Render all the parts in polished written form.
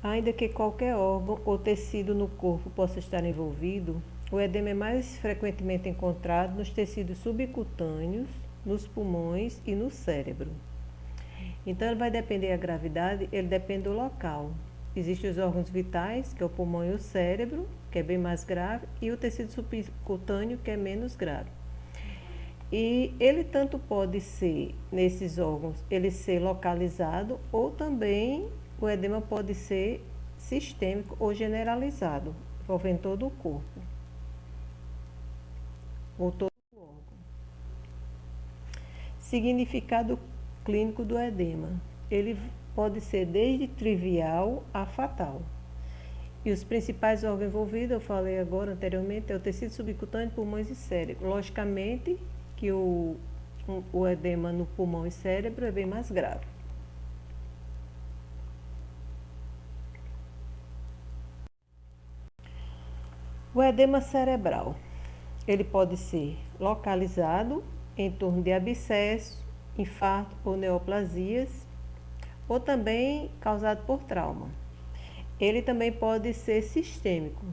Ainda que qualquer órgão ou tecido no corpo possa estar envolvido, o edema é mais frequentemente encontrado nos tecidos subcutâneos, nos pulmões e no cérebro. Então, ele vai depender da gravidade, ele depende do local. Existem os órgãos vitais, que é o pulmão e o cérebro, que é bem mais grave, e o tecido subcutâneo, que é menos grave. E ele tanto pode ser, nesses órgãos, ele ser localizado, ou também o edema pode ser sistêmico ou generalizado, envolvendo todo o corpo, ou todo o órgão. Significado clínico do edema. Ele pode ser desde trivial a fatal. E os principais órgãos envolvidos, eu falei agora anteriormente, é o tecido subcutâneo, pulmões e cérebro. Logicamente que o edema no pulmão e cérebro é bem mais grave. O edema cerebral, ele pode ser localizado em torno de abscessos, infarto ou neoplasias, ou também causado por trauma. Ele também pode ser sistêmico,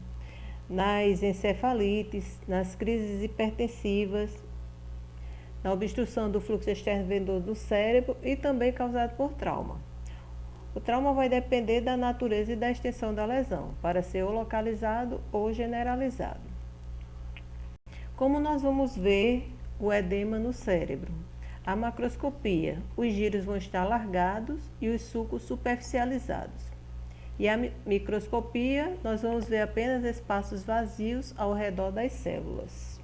nas encefalites, nas crises hipertensivas, na obstrução do fluxo externo venoso do cérebro e também causado por trauma. O trauma vai depender da natureza e da extensão da lesão, para ser ou localizado ou generalizado. Como nós vamos ver o edema no cérebro? A macroscopia, os giros vão estar alargados e os sulcos superficializados. E a microscopia, nós vamos ver apenas espaços vazios ao redor das células.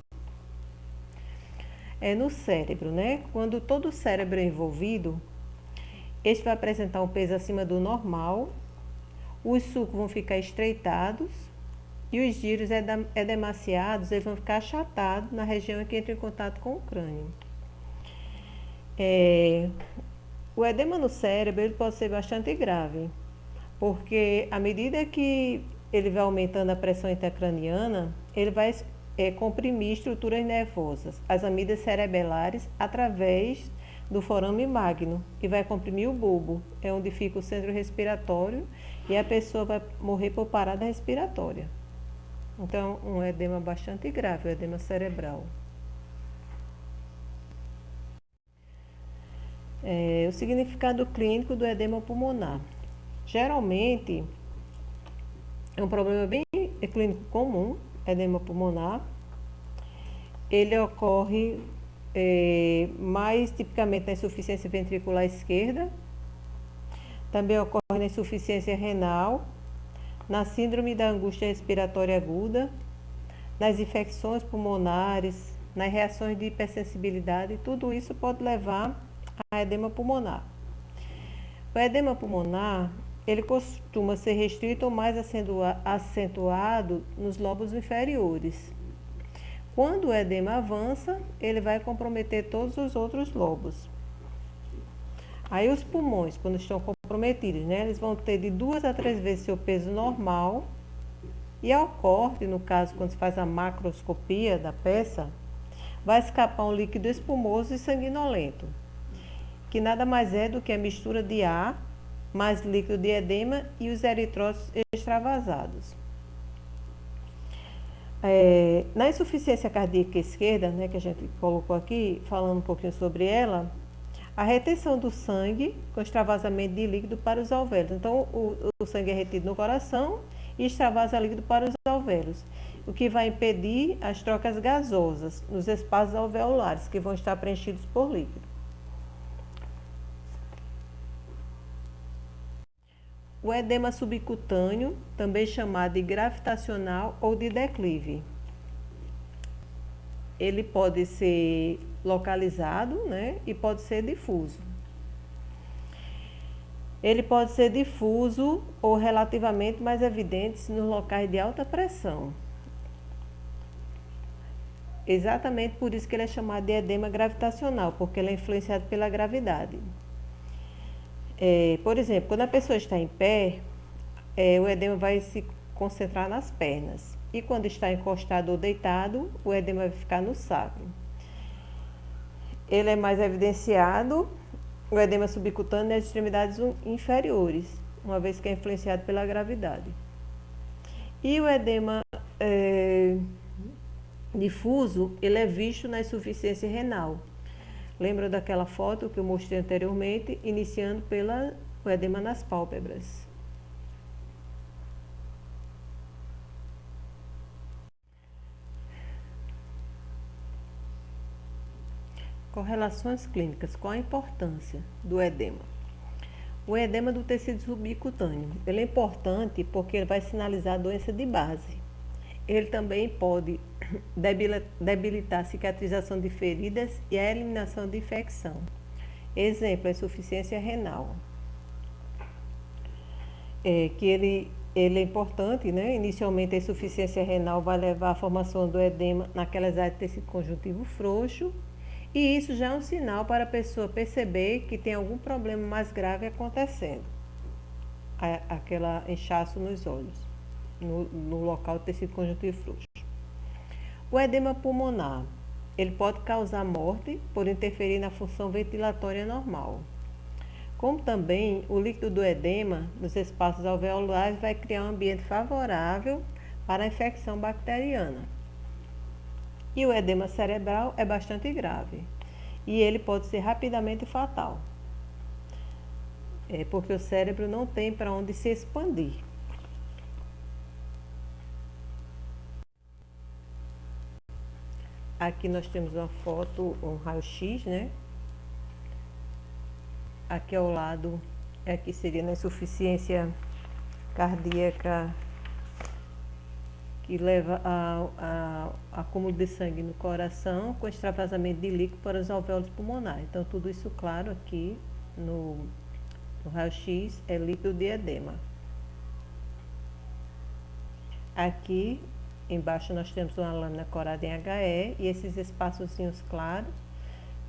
É no cérebro, né? Quando todo o cérebro é envolvido, este vai apresentar um peso acima do normal, os sulcos vão ficar estreitados e os giros edemaciados eles vão ficar achatados na região que entra em contato com o crânio. O edema no cérebro ele pode ser bastante grave, porque à medida que ele vai aumentando a pressão intracraniana, ele vai comprimir estruturas nervosas, as amígdalas cerebelares, através do forame magno, e vai comprimir o bulbo, é onde fica o centro respiratório, e a pessoa vai morrer por parada respiratória. Então, um edema bastante grave, o edema cerebral. O significado clínico do edema pulmonar. Geralmente, é um problema bem clínico comum, edema pulmonar. Ele ocorre mais tipicamente na insuficiência ventricular esquerda, também ocorre na insuficiência renal, na síndrome da angústia respiratória aguda, nas infecções pulmonares, nas reações de hipersensibilidade, tudo isso pode levar a edema pulmonar. O edema pulmonar, ele costuma ser restrito ou mais acentuado nos lobos inferiores. Quando o edema avança, ele vai comprometer todos os outros lobos. Aí os pulmões, quando estão comprometidos, né, eles vão ter de 2 a 3 vezes seu peso normal. E ao corte, no caso, quando se faz a macroscopia da peça, vai escapar um líquido espumoso e sanguinolento, que nada mais é do que a mistura de ar mais líquido de edema e os eritrócitos extravasados. Na insuficiência cardíaca esquerda, né, que a gente colocou aqui, falando um pouquinho sobre ela, a retenção do sangue com extravasamento de líquido para os alvéolos. Então, o sangue é retido no coração e extravasa líquido para os alvéolos, o que vai impedir as trocas gasosas nos espaços alveolares, que vão estar preenchidos por líquido. O edema subcutâneo, também chamado de gravitacional ou de declive. Ele pode ser localizado, né, e pode ser difuso. Ele pode ser difuso ou relativamente mais evidente nos locais de alta pressão. Exatamente por isso que ele é chamado de edema gravitacional, porque ele é influenciado pela gravidade. Por exemplo, quando a pessoa está em pé, o edema vai se concentrar nas pernas. E quando está encostado ou deitado, o edema vai ficar no sacro. Ele é mais evidenciado, o edema subcutâneo, nas extremidades inferiores, uma vez que é influenciado pela gravidade. E o edema difuso, ele é visto na insuficiência renal. Lembra daquela foto que eu mostrei anteriormente, iniciando pelo edema nas pálpebras. Correlações clínicas. Qual a importância do edema? O edema do tecido subcutâneo. Ele é importante porque ele vai sinalizar a doença de base. Ele também pode debilitar a cicatrização de feridas e a eliminação de infecção. Exemplo, a insuficiência renal. Que ele é importante, né? Inicialmente a insuficiência renal vai levar à formação do edema naquelas áreas de tecido conjuntivo frouxo, e isso já é um sinal para a pessoa perceber que tem algum problema mais grave acontecendo. Aquela inchaço nos olhos, no local do tecido conjuntivo frouxo. O edema pulmonar, ele pode causar morte por interferir na função ventilatória normal. Como também o líquido do edema nos espaços alveolares vai criar um ambiente favorável para a infecção bacteriana. E o edema cerebral é bastante grave e ele pode ser rapidamente fatal, porque o cérebro não tem para onde se expandir. Aqui nós temos uma foto, um raio-x, né? Aqui ao lado, aqui seria na insuficiência cardíaca, que leva a acúmulo de sangue no coração, com extravasamento de líquido para os alvéolos pulmonares. Então, tudo isso claro aqui no raio-x é líquido de edema. Aqui embaixo nós temos uma lâmina corada em HE e esses espaçozinhos claros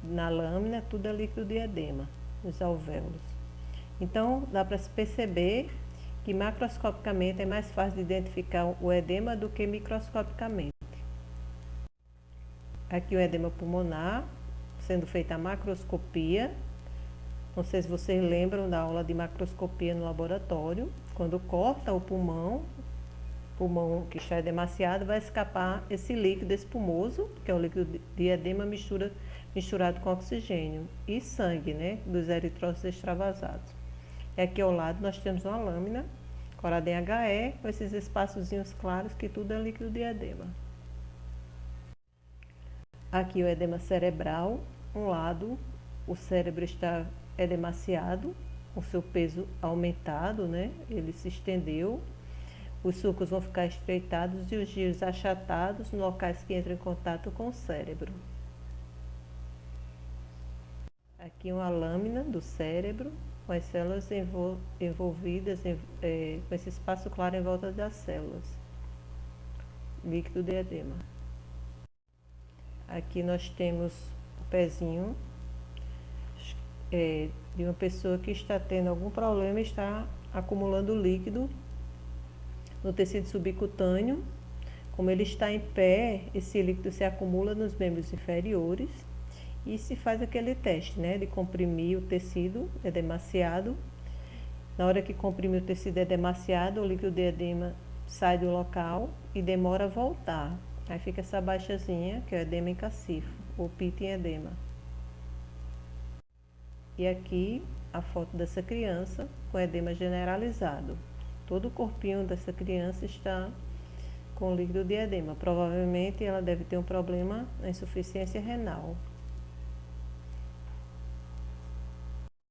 na lâmina, tudo é líquido de edema, nos alvéolos. Então, dá para se perceber que macroscopicamente é mais fácil de identificar o edema do que microscopicamente. Aqui o edema pulmonar, sendo feita a macroscopia. Não sei se vocês lembram da aula de macroscopia no laboratório. Quando corta o pulmão que está edemaciado, vai escapar esse líquido espumoso, que é o líquido de edema misturado com oxigênio e sangue, né, dos eritrócitos extravasados. E aqui ao lado nós temos uma lâmina corada em HE, com esses espaçozinhos claros, que tudo é líquido de edema. Aqui o edema cerebral, um lado o cérebro está edemaciado, com seu peso aumentado, né? Ele se estendeu, os sulcos vão ficar estreitados e os giros achatados nos locais que entram em contato com o cérebro. Aqui uma lâmina do cérebro, com as células envolvidas, com esse espaço claro em volta das células. Líquido de edema. Aqui nós temos o pezinho de uma pessoa que está tendo algum problema e está acumulando líquido no tecido subcutâneo. Como ele está em pé, esse líquido se acumula nos membros inferiores e se faz aquele teste, né, de comprimir o tecido edemaciado. Na hora que comprime o tecido edemaciado, o líquido de edema sai do local e demora a voltar. Aí fica essa baixazinha, que é o edema em cacifo, ou pito em edema. E aqui a foto dessa criança com edema generalizado. Todo o corpinho dessa criança está com líquido de edema. Provavelmente ela deve ter um problema na insuficiência renal.